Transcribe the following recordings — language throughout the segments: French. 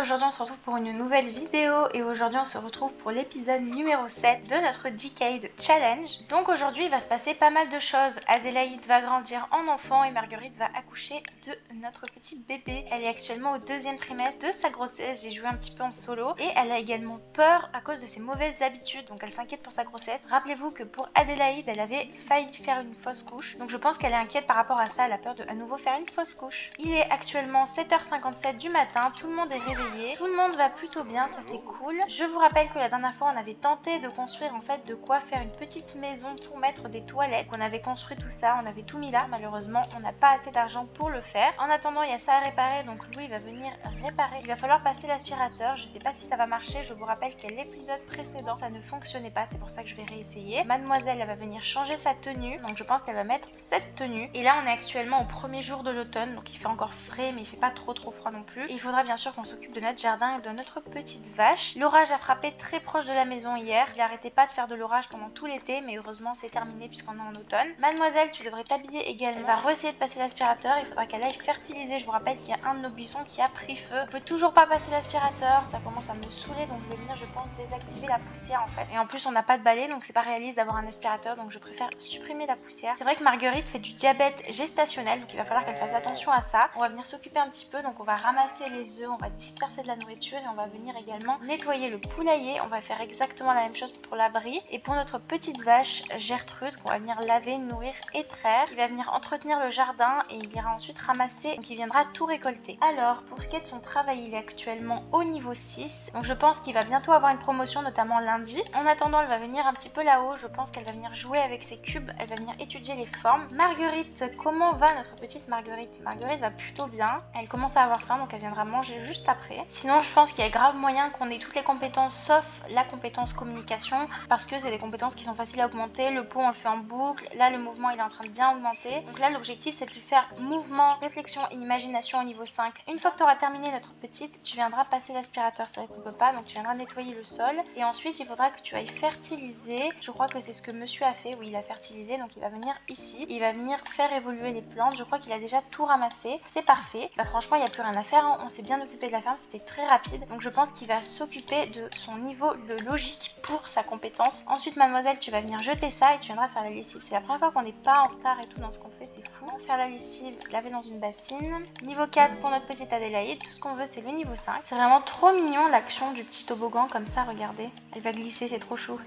aujourd'hui on se retrouve pour une nouvelle vidéo et aujourd'hui on se retrouve pour l'épisode numéro 7 de notre Decade Challenge. Donc aujourd'hui il va se passer pas mal de choses. Adélaïde va grandir en enfant et Marguerite va accoucher de notre petit bébé. Elle est actuellement au deuxième trimestre de sa grossesse, j'ai joué un petit peu en solo et elle a également peur à cause de ses mauvaises habitudes, donc elle s'inquiète pour sa grossesse. Rappelez-vous que pour Adélaïde elle avait failli faire une fausse couche, donc je pense qu'elle est inquiète par rapport à ça, elle a peur de à nouveau faire une fausse couche. Il est actuellement 7h57 du matin, tout le monde est réveillé, tout le monde va plutôt bien, ça c'est cool. Je vous rappelle que la dernière fois on avait tenté de construire en fait de quoi faire une petite maison pour mettre des toilettes, on avait construit tout ça, on avait tout mis là, malheureusement on n'a pas assez d'argent pour le faire. En attendant il y a ça à réparer, donc Louis va venir réparer. Il va falloir passer l'aspirateur, je sais pas si ça va marcher, je vous rappelle qu'à l'épisode précédent ça ne fonctionnait pas, c'est pour ça que je vais réessayer. Mademoiselle elle va venir changer sa tenue, donc je pense qu'elle va mettre cette tenue. Et là on est actuellement au premier jour de l'automne, donc il fait encore frais mais il fait pas trop froid non plus. Et il faudra bien sûr qu'on s'occupe de notre jardin et de notre petite vache. L'orage a frappé très proche de la maison hier, il arrêtait pas de faire de l'orage pendant tout l'été, mais heureusement c'est terminé puisqu'on est en automne. Mademoiselle, tu devrais t'habiller également, elle va re-essayer de passer l'aspirateur, il faudra qu'elle aille fertiliser. Je vous rappelle qu'il y a un de nos buissons qui a pris feu, on peut toujours pas passer l'aspirateur, ça commence à me saouler, donc je vais venir je pense désactiver la poussière en fait. Et en plus on n'a pas de balai, donc c'est pas réaliste d'avoir un aspirateur, donc je préfère supprimer la poussière. C'est vrai que Marguerite fait du diabète gestationnel, donc il va falloir qu'elle fasse attention à ça. On va venir s'occuper un petit peu, donc on va ramasser les œufs, on va disperser de la nourriture et on va venir également nettoyer le poulailler. On va faire exactement la même chose pour l'abri. Et pour notre petite vache Gertrude, qu'on va venir laver, nourrir et traire, il va venir entretenir le jardin et il ira ensuite ramasser, donc il viendra tout récolter. Alors pour ce qui est de son travail, il est actuellement au niveau 6, donc je pense qu'il va bientôt avoir une promotion, notamment lundi. En attendant, elle va venir un petit peu là-haut, je pense qu'elle va venir jouer avec ses cubes, elle va venir étudier les formes. Marguerite, comment va notre petite Marguerite? Marguerite va plutôt bien, elle commence à avoir faim donc elle viendra manger juste après. Sinon je pense qu'il y a grave moyen qu'on ait toutes les compétences sauf la compétence communication, parce que c'est des compétences qui sont faciles à augmenter. Le pot on le fait en boucle, là le mouvement il est en train de bien augmenter, donc là l'objectif c'est de lui faire mouvement, réflexion et imagination au niveau 5. Une fois que tu auras terminé notre petite, tu viendras passer l'aspirateur, c'est vrai qu'on peut pas, donc tu viendras nettoyer le sol et ensuite il faudra que tu ailles fertiliser. Je crois que c'est ce que monsieur a fait, oui il a fertilisé, donc il va venir ici, il va venir faire évoluer les plantes. Je crois qu'il a déjà tout ramassé, c'est parfait. Bah franchement il n'y a plus rien à faire, hein. On s'est bien occupé de la ferme, c'était très rapide, donc je pense qu'il va s'occuper de son niveau de logique pour sa compétence. Ensuite mademoiselle, tu vas venir jeter ça et tu viendras faire la lessive. C'est la première fois qu'on n'est pas en retard et tout dans ce qu'on fait, c'est fou. Faire la lessive, laver dans une bassine. Niveau 4 pour notre petite Adélaïde, tout ce qu'on veut c'est le niveau 5. C'est vraiment trop mignon l'action du petit toboggan comme ça, regardez. Elle va glisser, c'est trop chou.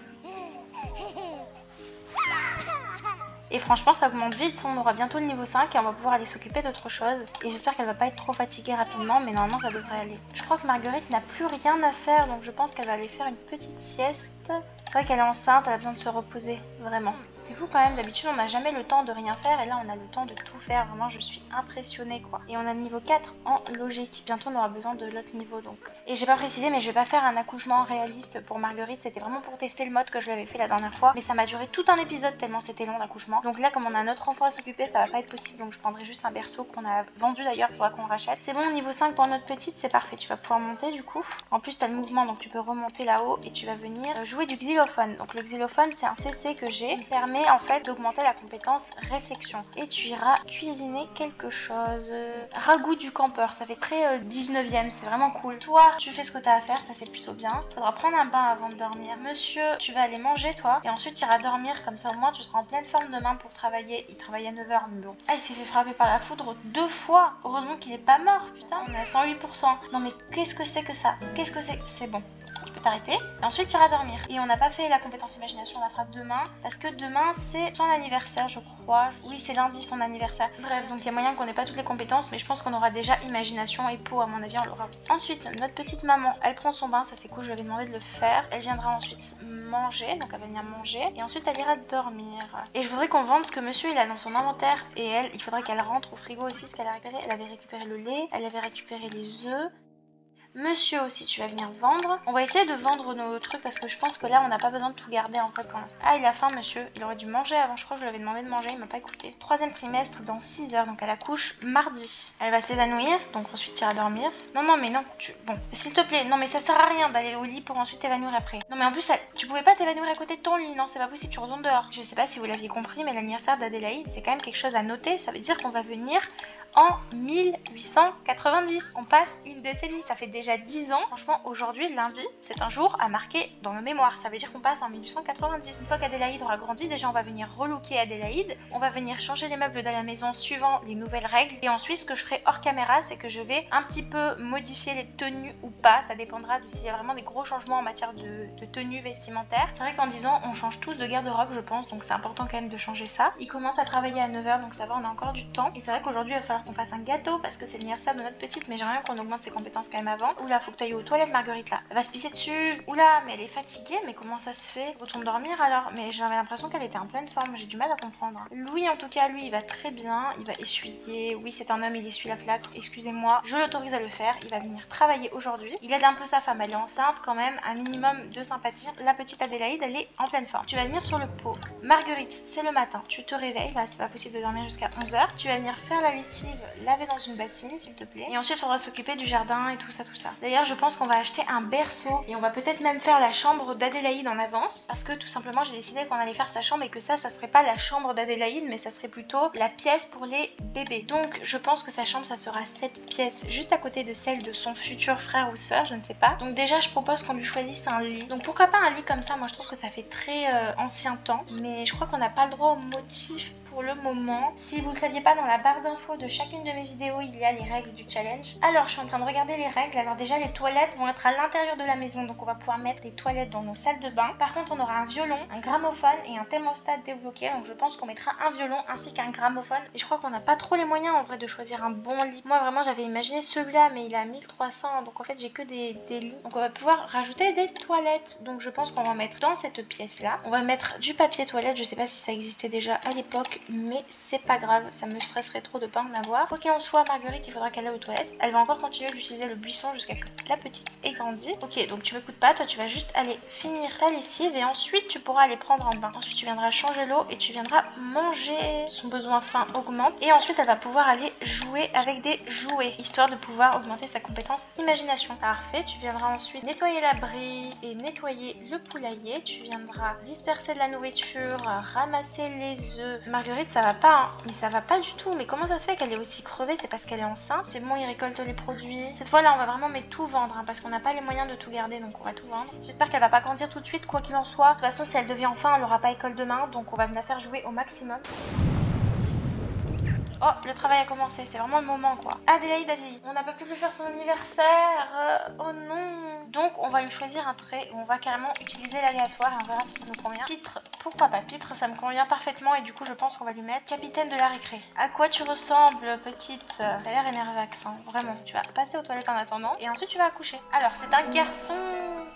Et franchement ça augmente vite, on aura bientôt le niveau 5 et on va pouvoir aller s'occuper d'autre chose. Et j'espère qu'elle va pas être trop fatiguée rapidement, mais normalement ça devrait aller. Je crois que Marguerite n'a plus rien à faire, donc je pense qu'elle va aller faire une petite sieste. C'est vrai qu'elle est enceinte, elle a besoin de se reposer, vraiment. C'est fou quand même, d'habitude on n'a jamais le temps de rien faire et là on a le temps de tout faire, vraiment je suis impressionnée quoi. Et on a le niveau 4 en logique, bientôt on aura besoin de l'autre niveau donc. Et j'ai pas précisé mais je vais pas faire un accouchement réaliste pour Marguerite, c'était vraiment pour tester le mode que je l'avais fait la dernière fois. Mais ça m'a duré tout un épisode tellement c'était long l'accouchement. Donc là comme on a un autre enfant à s'occuper ça va pas être possible, donc je prendrai juste un berceau qu'on a vendu d'ailleurs, il faudra qu'on le rachète. C'est bon, niveau 5 pour notre petite, c'est parfait, tu vas pouvoir monter du coup. En plus t'as le mouvement donc tu peux remonter là-haut et tu vas venir jouer du xylophone. Donc le xylophone c'est un CC que j'ai qui permet en fait d'augmenter la compétence réflexion. Et tu iras cuisiner quelque chose. Ragoût du campeur, ça fait très 19e, c'est vraiment cool. Toi tu fais ce que tu as à faire, ça c'est plutôt bien. Faudra prendre un bain avant de dormir. Monsieur, tu vas aller manger toi et ensuite tu iras dormir, comme ça au moins tu seras en pleine forme demain pour travailler. Il travaille à 9h mais bon. Ah il s'est fait frapper par la foudre 2 fois. Heureusement qu'il est pas mort, putain. On est à 108%. Non mais qu'est-ce que c'est que ça? Qu'est-ce que c'est bon. Tu peux t'arrêter et ensuite tu iras dormir. Et on n'a pas fait la compétence imagination, on la fera demain parce que demain c'est son anniversaire je crois. Oui c'est lundi son anniversaire. Bref donc il y a moyen qu'on n'ait pas toutes les compétences mais je pense qu'on aura déjà imagination et peau à mon avis on l'aura aussi. Ensuite notre petite maman elle prend son bain, ça c'est cool, je lui avais demandé de le faire. Elle viendra ensuite manger, donc elle va venir manger et ensuite elle ira dormir. Et je voudrais qu'on vende ce que monsieur il a dans son inventaire et elle il faudrait qu'elle rentre au frigo aussi ce qu'elle a récupéré. Elle avait récupéré le lait, elle avait récupéré les œufs. Monsieur aussi, tu vas venir vendre. On va essayer de vendre nos trucs parce que je pense que là, on n'a pas besoin de tout garder en fait pour l'instant. Ah, il a faim, monsieur. Il aurait dû manger avant. Je crois que je lui avais demandé de manger. Il m'a pas écouté. 3e trimestre dans 6h. Donc elle accouche mardi. Elle va s'évanouir. Donc ensuite, tu iras dormir. Non, non, mais non. Bon, s'il te plaît. Non, mais ça sert à rien d'aller au lit pour ensuite t'évanouir après. Non, mais en plus, tu pouvais pas t'évanouir à côté de ton lit. Non, c'est pas possible. Tu retournes dehors. Je sais pas si vous l'aviez compris, mais l'anniversaire d'Adélaïde, c'est quand même quelque chose à noter. Ça veut dire qu'on va venir en 1890. On passe une décennie. Ça fait déjà déjà 10 ans. Franchement, aujourd'hui, lundi, c'est un jour à marquer dans le mémoire. Ça veut dire qu'on passe en 1890. Une fois qu'Adélaïde aura grandi, déjà on va venir relooker Adélaïde. On va venir changer les meubles de la maison suivant les nouvelles règles. Et ensuite, ce que je ferai hors caméra, c'est que je vais un petit peu modifier les tenues ou pas. Ça dépendra de s'il y a vraiment des gros changements en matière de tenue vestimentaire. C'est vrai qu'en 10 ans, on change tous de garde-robe, je pense. Donc c'est important quand même de changer ça. Il commence à travailler à 9 h, donc ça va, on a encore du temps. Et c'est vrai qu'aujourd'hui, il va falloir qu'on fasse un gâteau parce que c'est l'anniversaire de notre petite. Mais j'aimerais qu'on augmente ses compétences quand même avant. Oula, faut que tu ailles aux toilettes, Marguerite, là. Elle va se pisser dessus. Oula, mais elle est fatiguée. Mais comment ça se fait? Retourne dormir alors? Mais j'avais l'impression qu'elle était en pleine forme. J'ai du mal à comprendre. Louis, en tout cas, lui, il va très bien. Il va essuyer. Oui, c'est un homme, il essuie la flaque. Excusez-moi, je l'autorise à le faire. Il va venir travailler aujourd'hui. Il aide un peu sa femme. Elle est enceinte quand même. Un minimum de sympathie. La petite Adélaïde, elle est en pleine forme. Tu vas venir sur le pot. Marguerite, c'est le matin. Tu te réveilles. Là, c'est pas possible de dormir jusqu'à 11 h. Tu vas venir faire la lessive, laver dans une bassine, s'il te plaît. Et ensuite, il faudra s'occuper du jardin et tout ça, tout ça. D'ailleurs, je pense qu'on va acheter un berceau et on va peut-être même faire la chambre d'Adélaïde en avance parce que tout simplement, j'ai décidé qu'on allait faire sa chambre et que ça serait pas la chambre d'Adélaïde, mais ça serait plutôt la pièce pour les bébés. Donc, je pense que sa chambre, ça sera cette pièce juste à côté de celle de son futur frère ou soeur, je ne sais pas. Donc déjà, je propose qu'on lui choisisse un lit. Donc pourquoi pas un lit comme ça? Moi, je trouve que ça fait très ancien temps, mais je crois qu'on n'a pas le droit au motif pour le moment. Si vous ne le saviez pas, dans la barre d'infos de chacune de mes vidéos, il y a les règles du challenge. Alors, je suis en train de regarder les règles. Alors déjà, les toilettes vont être à l'intérieur de la maison, donc on va pouvoir mettre des toilettes dans nos salles de bain. Par contre, on aura un violon, un gramophone et un thermostat débloqué, donc je pense qu'on mettra un violon ainsi qu'un gramophone. Et je crois qu'on n'a pas trop les moyens en vrai de choisir un bon lit. Moi, vraiment, j'avais imaginé celui-là, mais il est à 1300, donc en fait, j'ai que des lits. Donc on va pouvoir rajouter des toilettes. Donc je pense qu'on va mettre dans cette pièce-là. On va mettre du papier toilette. Je sais pas si ça existait déjà à l'époque, mais c'est pas grave, ça me stresserait trop de pas en avoir. Quoi qu'il en soit, Marguerite, il faudra qu'elle aille aux toilettes. Elle va encore continuer d'utiliser le buisson jusqu'à que la petite ait grandi. Ok, donc tu m'écoutes pas, toi tu vas juste aller finir ta lessive et ensuite tu pourras aller prendre en bain. Ensuite tu viendras changer l'eau et tu viendras manger. Son besoin faim augmente et ensuite elle va pouvoir aller jouer avec des jouets, histoire de pouvoir augmenter sa compétence imagination. Parfait, tu viendras ensuite nettoyer l'abri et nettoyer le poulailler. Tu viendras disperser de la nourriture, ramasser les œufs. Marguerite, ça va pas, hein. Mais ça va pas du tout. Mais comment ça se fait qu'elle est aussi crevée? C'est parce qu'elle est enceinte. C'est bon, il récolte les produits. Cette fois-là, on va vraiment mais tout vendre, hein, parce qu'on n'a pas les moyens de tout garder, donc on va tout vendre. J'espère qu'elle va pas grandir tout de suite, quoi qu'il en soit. De toute façon, si elle devient enfant, elle aura pas école demain, donc on va venir faire jouer au maximum. Oh, le travail a commencé, c'est vraiment le moment quoi. Adélaïde a vieilli. On n'a pas pu lui faire son anniversaire. Oh non. Donc on va lui choisir un trait. On va carrément utiliser l'aléatoire et on verra si ça nous convient. Pitre, pourquoi pas Pitre, ça me convient parfaitement et du coup je pense qu'on va lui mettre capitaine de la récré. À quoi tu ressembles, petite? T'as l'air énervé, accent, vraiment. Tu vas passer aux toilettes en attendant et ensuite tu vas accoucher. Alors c'est un garçon.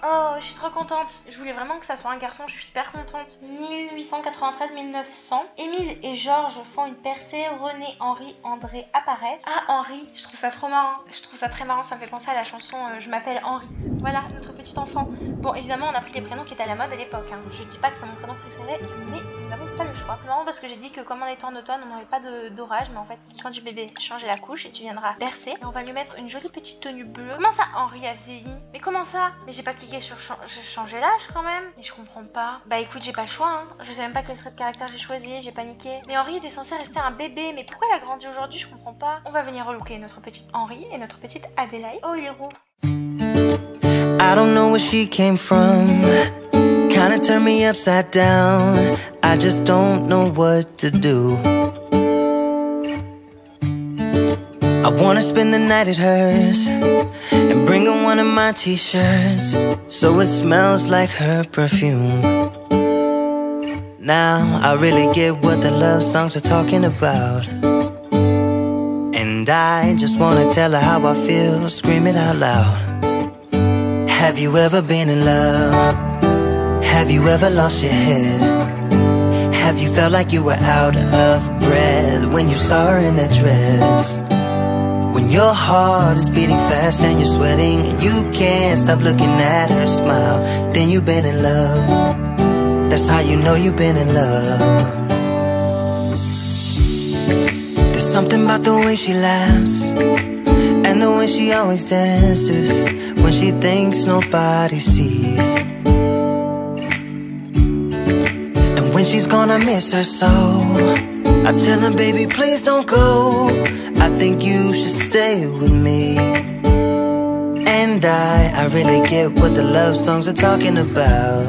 Oh, je suis trop contente. Je voulais vraiment que ça soit un garçon, je suis hyper contente. 1893-1900. Émile et Georges font une percée. René, Henri, André apparaissent. Ah, Henri, je trouve ça trop marrant. Je trouve ça très marrant, ça me fait penser à la chanson Je m'appelle Henri. Voilà, notre petit enfant. Bon, évidemment, on a pris les prénoms qui étaient à la mode à l'époque. Hein. Je dis pas que c'est mon prénom préféré, mais nous n'avons pas le choix. C'est marrant parce que j'ai dit que comme on était en automne, on n'aurait pas d'orage, mais en fait, c'est quand du bébé changer la couche et tu viendras bercer. Et on va lui mettre une jolie petite tenue bleue. Comment ça, Henri a vieilli? Mais comment ça? Mais j'ai pas cliqué sur changer l'âge quand même. Mais je comprends pas. Bah écoute, j'ai pas le choix. Hein. Je sais même pas quel trait de caractère j'ai choisi, j'ai paniqué. Mais Henri était censé rester un bébé, mais pourquoi il a grandi aujourd'hui? Je comprends pas. On va venir relooker notre petite Henri et notre petite Adélaïde. Oh, il est roux. I don't know where she came from. Kinda turned me upside down. I just don't know what to do. I wanna spend the night at hers and bring her one of my t-shirts so it smells like her perfume. Now I really get what the love songs are talking about, and I just wanna tell her how I feel, scream it out loud. Have you ever been in love? Have you ever lost your head? Have you felt like you were out of breath when you saw her in that dress? When your heart is beating fast and you're sweating and you can't stop looking at her smile, then you've been in love. That's how you know you've been in love. There's something about the way she laughs and the way she always dances when she thinks nobody sees. And when she's gone I miss her so. I tell her, baby, please don't go. I think you should stay with me. And And I really get what the love songs are talking about.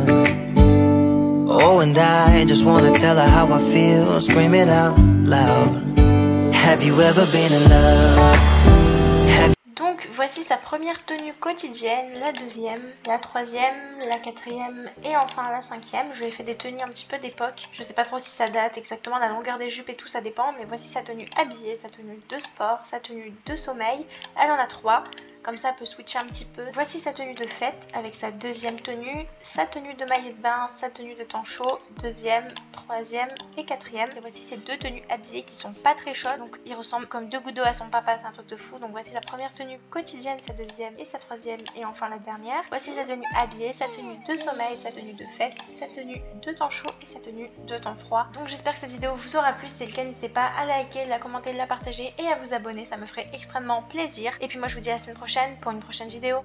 Oh, and I just wanna tell her how I feel, scream it out loud. Have you ever been in love? Donc voici sa première tenue quotidienne, la deuxième, la troisième, la quatrième et enfin la cinquième. Je lui ai fait des tenues un petit peu d'époque. Je sais pas trop si ça date exactement, la longueur des jupes et tout ça dépend. Mais voici sa tenue habillée, sa tenue de sport, sa tenue de sommeil. Elle en a 3. Comme ça elle peut switcher un petit peu. Voici sa tenue de fête avec sa deuxième tenue, sa tenue de maillot de bain, sa tenue de temps chaud, deuxième, troisième et quatrième. Et voici ces 2 tenues habillées qui sont pas très chaudes. Donc il ressemble comme 2 gouttes d'eau à son papa, c'est un truc de fou. Donc voici sa première tenue quotidienne, sa deuxième et sa troisième et enfin la dernière. Voici sa tenue habillée, sa tenue de sommeil, sa tenue de fête, sa tenue de temps chaud et sa tenue de temps froid. Donc j'espère que cette vidéo vous aura plu. Si c'est le cas, n'hésitez pas à liker, la commenter, la partager et à vous abonner. Ça me ferait extrêmement plaisir. Et puis moi je vous dis à la semaine prochaine pour une prochaine vidéo.